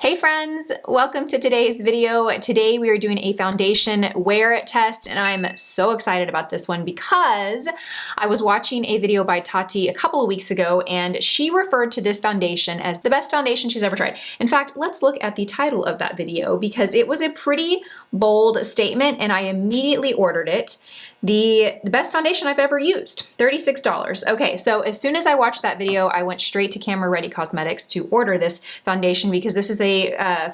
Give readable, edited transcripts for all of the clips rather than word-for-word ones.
Hey friends, welcome to today's video. Today we are doing a foundation wear test and I'm so excited about this one because I was watching a video by Tati a couple of weeks ago and she referred to this foundation as the best foundation she's ever tried. In fact, let's look at the title of that video because it was a pretty bold statement and I immediately ordered it. The best foundation I've ever used, $36. Okay, so as soon as I watched that video, I went straight to Camera Ready Cosmetics to order this foundation because this is a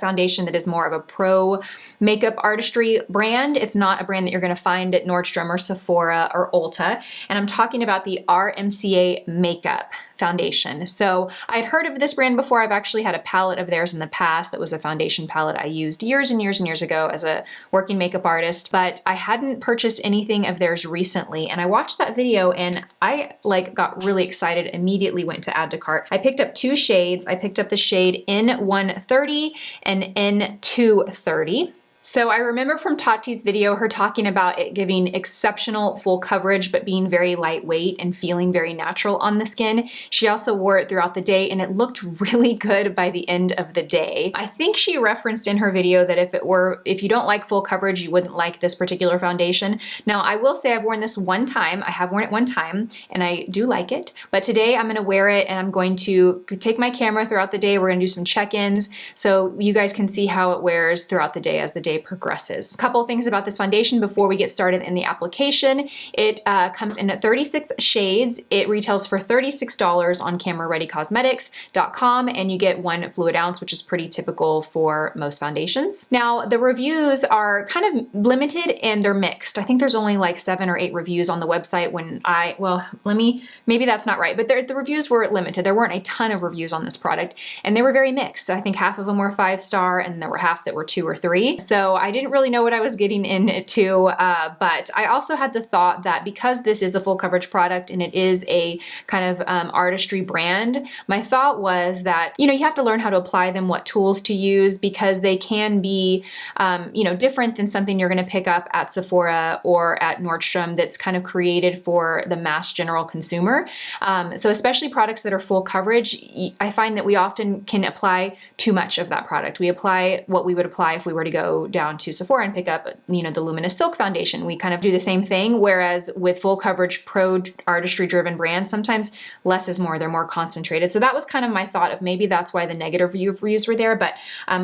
foundation that is more of a pro makeup artistry brand. It's not a brand that you're gonna find at Nordstrom or Sephora or Ulta. And I'm talking about the RCMA makeup foundation. So I'd heard of this brand before. I've actually had a palette of theirs in the past that was a foundation palette I used years and years and years ago as a working makeup artist, but I hadn't purchased anything of theirs recently. And I watched that video and I got really excited, immediately went to add to cart. I picked up two shades. I picked up the shade N130 and N230. So I remember from Tati's video, her talking about it giving exceptional full coverage, but being very lightweight and feeling very natural on the skin. She also wore it throughout the day and it looked really good by the end of the day. I think she referenced in her video that if you don't like full coverage, you wouldn't like this particular foundation. Now I will say I've worn this one time. I have worn it one time and I do like it, but today I'm gonna wear it and I'm going to take my camera throughout the day. We're gonna do some check-ins so you guys can see how it wears throughout the day as the day progresses. A couple things about this foundation before we get started in the application. It comes in 36 shades. It retails for $36 on CameraReadyCosmetics.com and you get 1 fluid ounce, which is pretty typical for most foundations. Now the reviews are kind of limited and they're mixed. I think there's only like 7 or 8 reviews on the website maybe that's not right, but the reviews were limited. There weren't a ton of reviews on this product and they were very mixed. I think half of them were 5-star and there were half that were 2 or 3. So I didn't really know what I was getting into, but I also had the thought that because this is a full coverage product and it is a kind of artistry brand, my thought was that, you have to learn how to apply them, what tools to use, because they can be, different than something you're gonna pick up at Sephora or at Nordstrom that's kind of created for the mass general consumer. So especially products that are full coverage, I find that we often can apply too much of that product. We apply what we would apply if we were to go down to Sephora and pick up, the Luminous Silk foundation. We kind of do the same thing, whereas with full coverage pro artistry driven brands, sometimes less is more, they're more concentrated. So that was kind of my thought of maybe that's why the negative reviews were there, but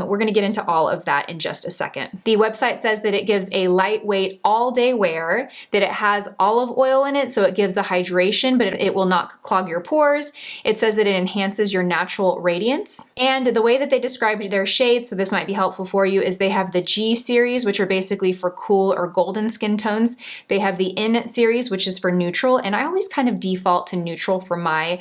we're gonna get into all of that in just a second. The website says that it gives a lightweight all day wear, that it has olive oil in it, so it gives a hydration, but it will not clog your pores. It says that it enhances your natural radiance. And the way that they described their shades, so this might be helpful for you, is they have the G series, which are basically for cool or golden skin tones. They have the N series, which is for neutral, and I always kind of default to neutral for my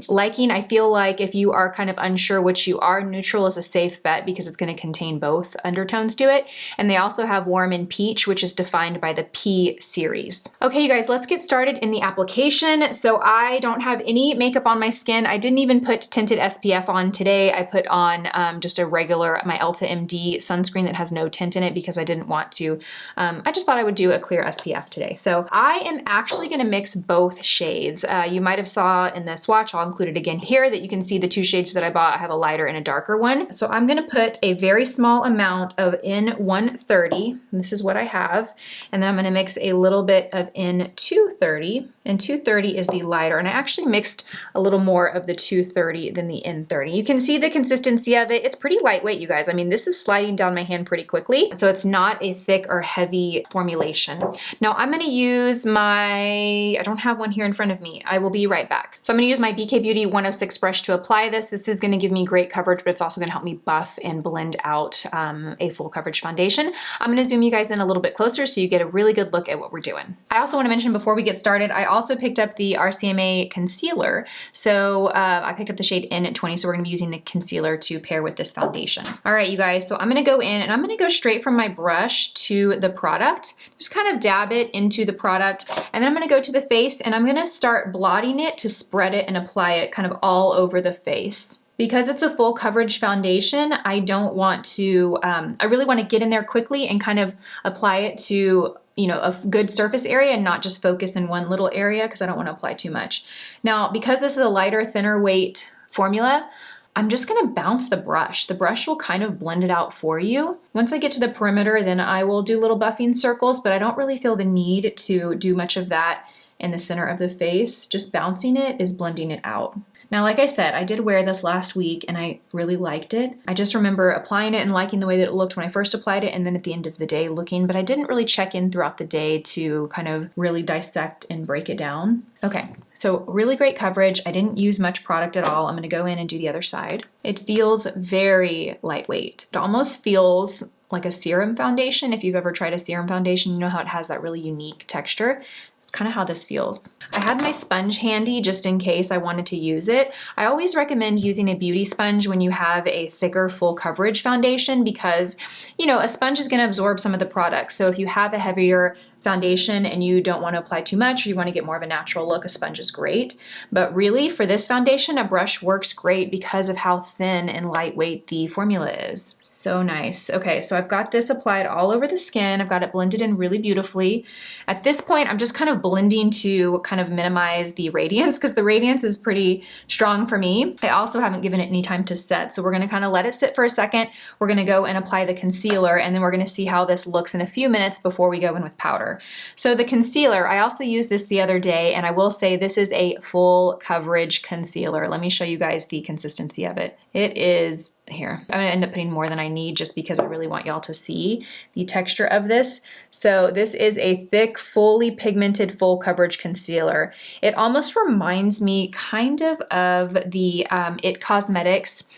liking. I feel like if you are kind of unsure which you are, neutral is a safe bet because it's going to contain both undertones to it. And they also have warm and peach, which is defined by the P series. Okay, you guys, let's get started in the application. So I don't have any makeup on my skin. I didn't even put tinted SPF on today. I put on just a regular, my Ulta MD sunscreen that has no tint in it because I didn't want to, I just thought I would do a clear SPF today. So I am actually gonna mix both shades. You might have saw in the swatch, I'll include it again here, that you can see the 2 shades that I bought. I have a lighter and a darker one. So I'm gonna put a very small amount of N130, and this is what I have, and then I'm gonna mix a little bit of N230, and 230 is the lighter, and I actually mixed a little more of the 230 than the N30. You can see the consistency of it. It's pretty lightweight, you guys. I mean, this is sliding down my hand pretty quickly, so it's not a thick or heavy formulation. Now I'm gonna use I don't have one here in front of me. I will be right back. So I'm gonna use my BK Beauty 106 brush to apply this. This is gonna give me great coverage, but it's also gonna help me buff and blend out a full coverage foundation. I'm gonna zoom you guys in a little bit closer so you get a really good look at what we're doing. I also wanna mention before we get started, I also picked up the RCMA concealer. So I picked up the shade N20, so we're gonna be using the concealer to pair with this foundation. All right, you guys, so I'm gonna go in and I'm gonna go straight from my brush to the product. Just kind of dab it into the product, and then I'm gonna go to the face and I'm gonna start blotting it to spread it and apply it kind of all over the face. Because it's a full coverage foundation, I don't want to, I really wanna get in there quickly and kind of apply it to a good surface area and not just focus in one little area because I don't want to apply too much. Now, because this is a lighter, thinner weight formula, I'm just gonna bounce the brush. The brush will kind of blend it out for you. Once I get to the perimeter, then I will do little buffing circles, but I don't really feel the need to do much of that in the center of the face. Just bouncing it is blending it out. Now, like I said, I did wear this last week and I really liked it. I just remember applying it and liking the way that it looked when I first applied it, and then at the end of the day looking, but I didn't really check in throughout the day to kind of really dissect and break it down. Okay, so really great coverage. I didn't use much product at all. I'm gonna go in and do the other side. It feels very lightweight. It almost feels like a serum foundation. If you've ever tried a serum foundation, you know how it has that really unique texture. It's kind of how this feels. I had my sponge handy just in case I wanted to use it. I always recommend using a beauty sponge when you have a thicker full coverage foundation because, you know, a sponge is going to absorb some of the product. So if you have a heavier foundation and you don't want to apply too much, or you want to get more of a natural look, a sponge is great. But really for this foundation, a brush works great because of how thin and lightweight the formula is. So nice. Okay, so I've got this applied all over the skin. I've got it blended in really beautifully. At this point, I'm just kind of blending to kind of minimize the radiance because the radiance is pretty strong for me. I also haven't given it any time to set, so we're going to kind of let it sit for a second. We're going to go and apply the concealer, and then we're going to see how this looks in a few minutes before we go in with powder. So the concealer, I also used this the other day, and I will say this is a full coverage concealer. Let me show you guys the consistency of it. It is here. I'm gonna end up putting more than I need just because I really want y'all to see the texture of this. So this is a thick, fully pigmented, full coverage concealer. It almost reminds me kind of the IT Cosmetics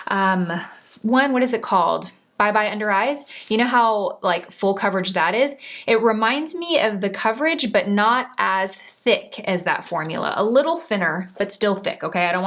one, what is it called? Bye Bye Under Eyes. You know how like full coverage that is? It reminds me of the coverage, but not as thick as that formula. A little thinner, but still thick, okay? I don't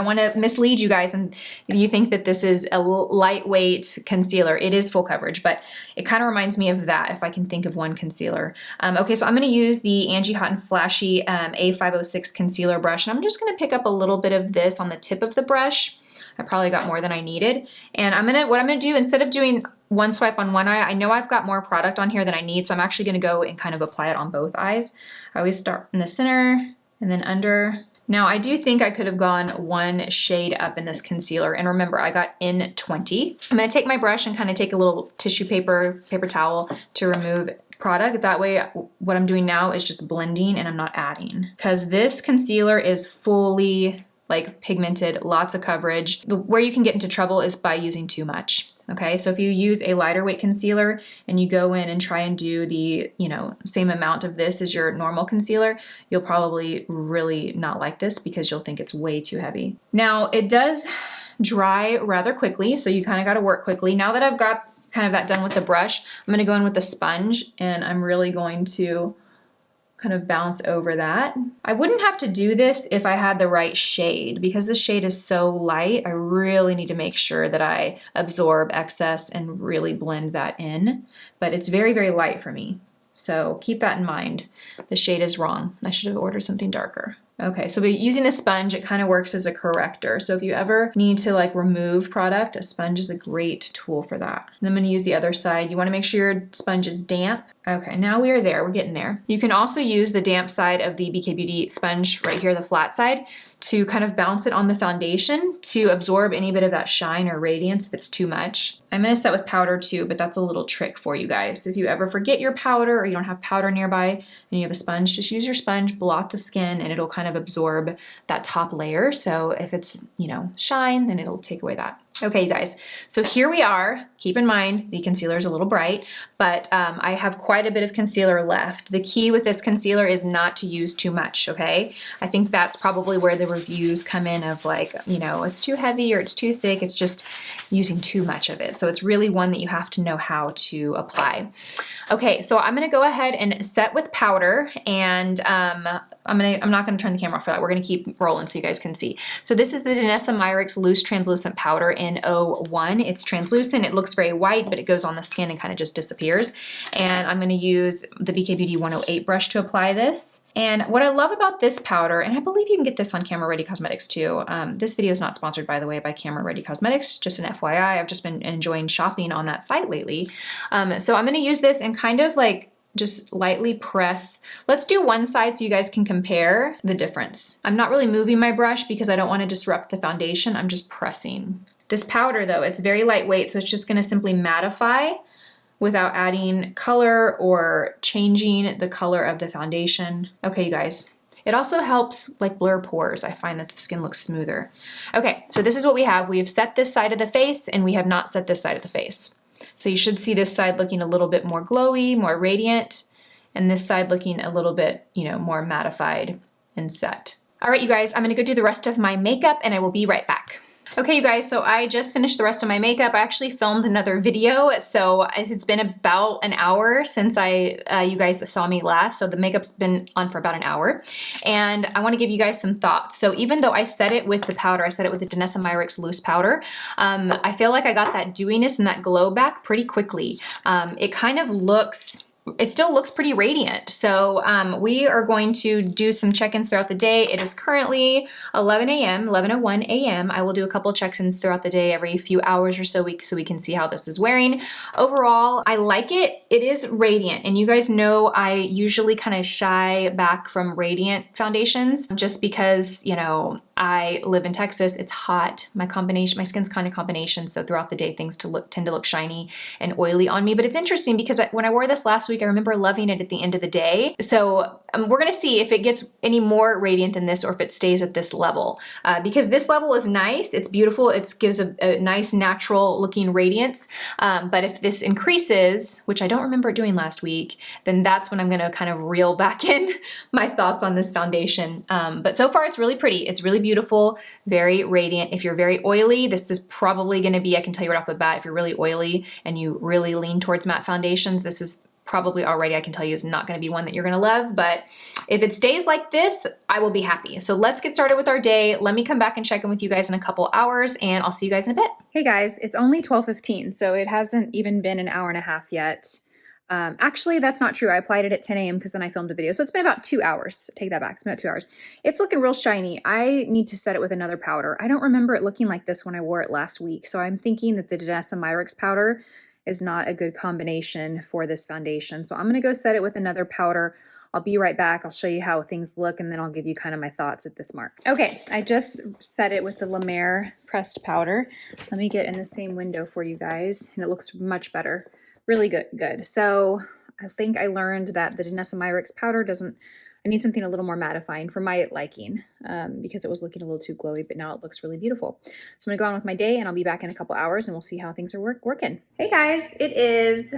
want to mislead you guys and you think that this is a lightweight concealer. It is full coverage, but it kind of reminds me of that if I can think of one concealer. Okay, so I'm going to use the Angie Hot and Flashy A506 concealer brush, and I'm just going to pick up a little bit of this on the tip of the brush. I probably got more than I needed. And what I'm gonna do, instead of doing one swipe on one eye, I know I've got more product on here than I need, so I'm actually gonna go and kind of apply it on both eyes. I always start in the center and then under. Now I do think I could have gone one shade up in this concealer, and remember I got in 20. I'm gonna take my brush and kind of take a little tissue paper towel to remove product. That way what I'm doing now is just blending and I'm not adding. Because this concealer is fully like pigmented, lots of coverage. Where you can get into trouble is by using too much. Okay, so if you use a lighter weight concealer and you go in and try and do the, you know, same amount of this as your normal concealer, you'll probably really not like this because you'll think it's way too heavy. Now it does dry rather quickly, so you kind of got to work quickly. Now that I've got kind of that done with the brush, I'm going to go in with a sponge and I'm really going to kind of bounce over that. I wouldn't have to do this if I had the right shade. Because this shade is so light, I really need to make sure that I absorb excess and really blend that in. But it's very, very light for me. So keep that in mind. The shade is wrong. I should have ordered something darker. Okay, so using a sponge, it kind of works as a corrector. So if you ever need to like remove product, a sponge is a great tool for that. And I'm gonna use the other side. You wanna make sure your sponge is damp. Okay, now we are there, we're getting there. You can also use the damp side of the BK Beauty sponge right here, the flat side, to kind of bounce it on the foundation to absorb any bit of that shine or radiance if it's too much. I'm gonna set with powder too, but that's a little trick for you guys. If you ever forget your powder or you don't have powder nearby and you have a sponge, just use your sponge, blot the skin, and it'll kind of absorb that top layer. So if it's, you know, shine, then it'll take away that. Okay, you guys, so here we are. Keep in mind, the concealer is a little bright, but I have quite a bit of concealer left. The key with this concealer is not to use too much, okay? I think that's probably where the reviews come in of like, you know, it's too heavy or it's too thick. It's just using too much of it. So it's really one that you have to know how to apply. Okay, so I'm gonna go ahead and set with powder, and I'm not gonna turn the camera off for that. We're gonna keep rolling so you guys can see. So this is the Danessa Myricks Loose Translucent Powder in 01. It's translucent, it looks very white, but it goes on the skin and kind of just disappears. And I'm gonna use the BK Beauty 108 brush to apply this. And what I love about this powder, and I believe you can get this on Camera Ready Cosmetics too. This video is not sponsored, by the way, by Camera Ready Cosmetics, just an FYI. I've just been enjoying shopping on that site lately. So I'm gonna use this and kind of like just lightly press. Let's do one side so you guys can compare the difference. I'm not really moving my brush because I don't want to disrupt the foundation. I'm just pressing. This powder though, it's very lightweight, so it's just gonna simply mattify without adding color or changing the color of the foundation. Okay, you guys. It also helps like blur pores. I find that the skin looks smoother. Okay, so this is what we have. We have set this side of the face and we have not set this side of the face. So you should see this side looking a little bit more glowy, more radiant, and this side looking a little bit, you know, more mattified and set. All right, you guys, I'm gonna go do the rest of my makeup and I will be right back. Okay, you guys, so I just finished the rest of my makeup. I actually filmed another video, so it's been about an hour since you guys saw me last, so the makeup's been on for about an hour, and I want to give you guys some thoughts. So even though I set it with the powder, I set it with the Danessa Myricks loose powder, I feel like I got that dewiness and that glow back pretty quickly. It kind of looks... It still looks pretty radiant. So we are going to do some check-ins throughout the day. It is currently 11 a.m., 11:01 a.m. I will do a couple check-ins throughout the day every few hours or so we can see how this is wearing. Overall, I like it. It is radiant. And you guys know I usually kind of shy back from radiant foundations just because, you know, I live in Texas, it's hot. My skin's kind of combination, so throughout the day things tend to look shiny and oily on me. But it's interesting because when I wore this last week, I remember loving it at the end of the day. So we're gonna see if it gets any more radiant than this or if it stays at this level. Because this level is nice, it's beautiful, it gives a nice natural looking radiance. But if this increases, which I don't remember doing last week, then that's when I'm gonna kind of reel back in my thoughts on this foundation. But so far it's really pretty, it's really beautiful, very radiant. If you're very oily, this is probably gonna be, I can tell you right off the bat, if you're really oily and you really lean towards matte foundations, this is probably already, I can tell you, is not gonna be one that you're gonna love, but if it stays like this, I will be happy. So let's get started with our day. Let me come back and check in with you guys in a couple hours and I'll see you guys in a bit. Hey guys, it's only 12:15, so it hasn't even been an hour and a half yet. Actually, that's not true. I applied it at 10 a.m. because then I filmed a video. So it's been about 2 hours. Take that back. It's been about 2 hours. It's looking real shiny. I need to set it with another powder. I don't remember it looking like this when I wore it last week. So I'm thinking that the Danessa Myricks powder is not a good combination for this foundation. So I'm going to go set it with another powder. I'll be right back. I'll show you how things look and then I'll give you kind of my thoughts at this mark. Okay, I just set it with the La Mer pressed powder. Let me get in the same window for you guys and it looks much better. Really good. So I think I learned that the Danessa Myricks powder I need something a little more mattifying for my liking because it was looking a little too glowy, but now it looks really beautiful. So I'm gonna go on with my day and I'll be back in a couple hours and we'll see how things are working. Hey guys, it is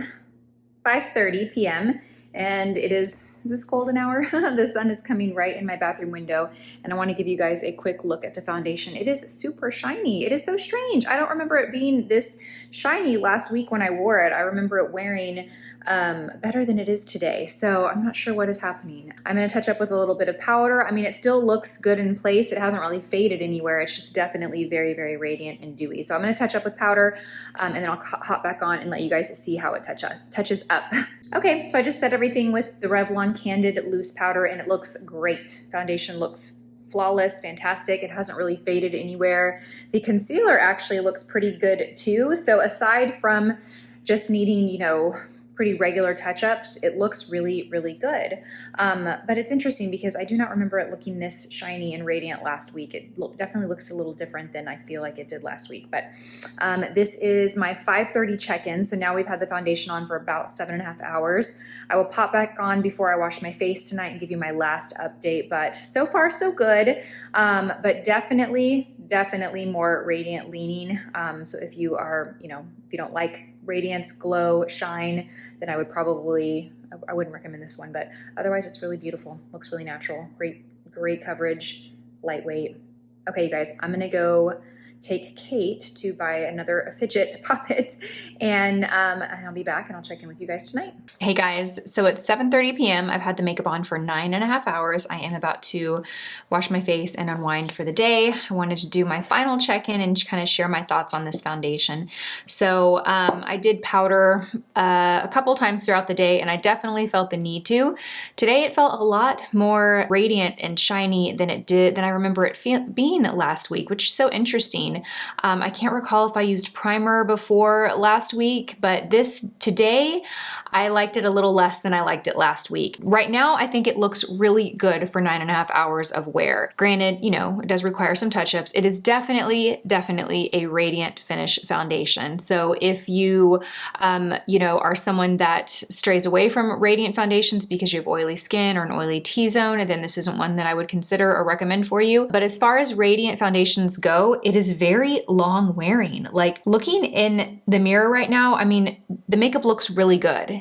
5:30 p.m. and it is this golden hour? The sun is coming right in my bathroom window and I want to give you guys a quick look at the foundation. It is super shiny. It is so strange. I don't remember it being this shiny last week when I wore it. I remember it wearing better than it is today. So I'm not sure what is happening. I'm going to touch up with a little bit of powder. I mean, it still looks good in place. It hasn't really faded anywhere. It's just definitely very, very radiant and dewy. So I'm going to touch up with powder and then I'll hop back on and let you guys see how it touches up. Okay, so I just set everything with the Revlon Candid Loose Powder and it looks great. Foundation looks flawless, fantastic. It hasn't really faded anywhere. The concealer actually looks pretty good too. So aside from just needing, you know, pretty regular touch-ups, it looks really, really good. But it's interesting because I do not remember it looking this shiny and radiant last week. It definitely looks a little different than I feel like it did last week. But this is my 5:30 check-in. So now we've had the foundation on for about 7.5 hours. I will pop back on before I wash my face tonight and give you my last update. But so far, so good. But definitely more radiant leaning. So if you are, you know, if you don't like radiance, glow, shine, then I wouldn't recommend this one, but otherwise it's really beautiful. Looks really natural. Great coverage, lightweight. Okay, you guys, I'm gonna go take Kate to buy another fidget puppet and I'll be back and I'll check in with you guys tonight. Hey guys, so it's 7:30 p.m. I've had the makeup on for 9.5 hours. I am about to wash my face and unwind for the day. I wanted to do my final check-in and kind of share my thoughts on this foundation. So I did powder a couple times throughout the day and I definitely felt the need to. Today it felt a lot more radiant and shiny than I remember it being last week, which is so interesting. using. I can't recall if I used primer before last week, but this today, I liked it a little less than I liked it last week. Right now, I think it looks really good for 9.5 hours of wear. Granted, you know, it does require some touch-ups. It is definitely a radiant finish foundation. So if you, you know, are someone that strays away from radiant foundations because you have oily skin or an oily T-zone, then this isn't one that I would consider or recommend for you. But as far as radiant foundations go, it is very long wearing. Like looking in the mirror right now, I mean, the makeup looks really good.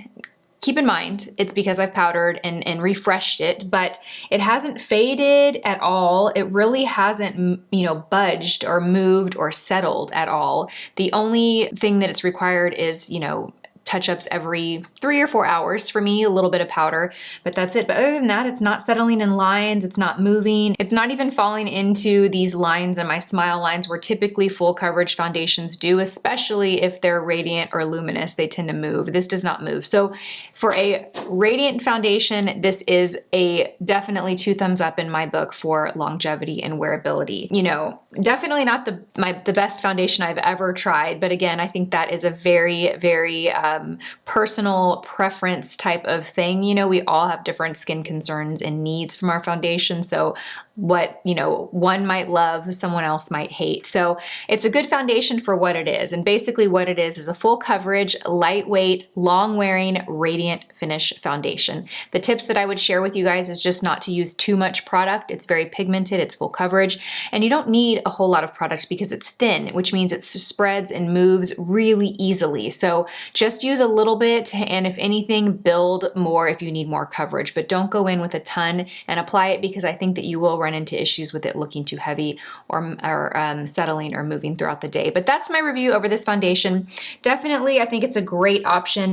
Keep in mind, it's because I've powdered and refreshed it, but it hasn't faded at all. It really hasn't, you know, budged or moved or settled at all. The only thing that it's required is, you know, touch-ups every 3 or 4 hours for me, a little bit of powder, but that's it. But other than that, it's not settling in lines, it's not moving, it's not even falling into these lines in my smile lines where typically full coverage foundations do, especially if they're radiant or luminous, they tend to move. This does not move. So for a radiant foundation, this is a definitely 2 thumbs up in my book for longevity and wearability. You know, definitely not the best foundation I've ever tried, but again, I think that is a very personal preference type of thing. You know, we all have different skin concerns and needs from our foundation. So what, you know, one might love, someone else might hate. So it's a good foundation for what it is. And basically what it is a full coverage, lightweight, long wearing, radiant finish foundation. The tips that I would share with you guys is just not to use too much product. It's very pigmented, it's full coverage, and you don't need a whole lot of product because it's thin, which means it spreads and moves really easily. So just use a little bit, and if anything, build more if you need more coverage, but don't go in with a ton and apply it, because I think that you will run into issues with it looking too heavy or settling or moving throughout the day. But that's my review over this foundation. Definitely, I think it's a great option.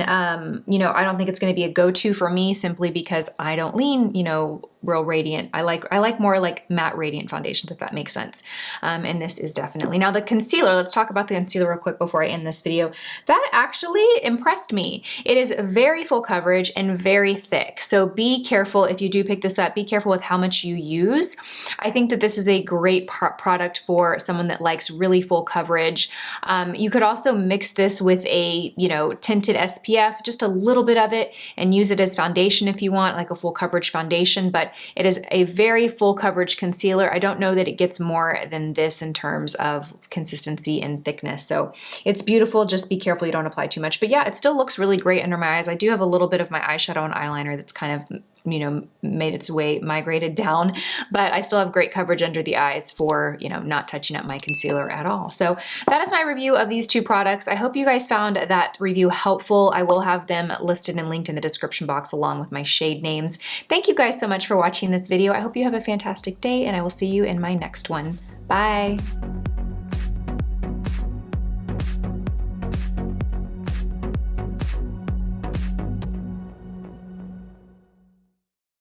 You know, I don't think it's going to be a go-to for me simply because I don't lean, you know, real radiant. I like more like matte radiant foundations, if that makes sense. And this is definitely. Now the concealer, let's talk about the concealer real quick before I end this video. That actually impressed me. It is very full coverage and very thick. So be careful if you do pick this up, be careful with how much you use. I think that this is a great product for someone that likes really full coverage. You could also mix this with a, you know, tinted SPF, just a little bit of it, and use it as foundation if you want, like a full coverage foundation, but it is a very full coverage concealer. I don't know that it gets more than this in terms of consistency and thickness. So it's beautiful. Just be careful you don't apply too much. But yeah, it still looks really great under my eyes. I do have a little bit of my eyeshadow and eyeliner that's kind of, you know, made its way migrated down, but I still have great coverage under the eyes for, you know, not touching up my concealer at all. So that is my review of these 2 products. I hope you guys found that review helpful. I will have them listed and linked in the description box along with my shade names. Thank you guys so much for watching this video. I hope you have a fantastic day, and I will see you in my next one. Bye.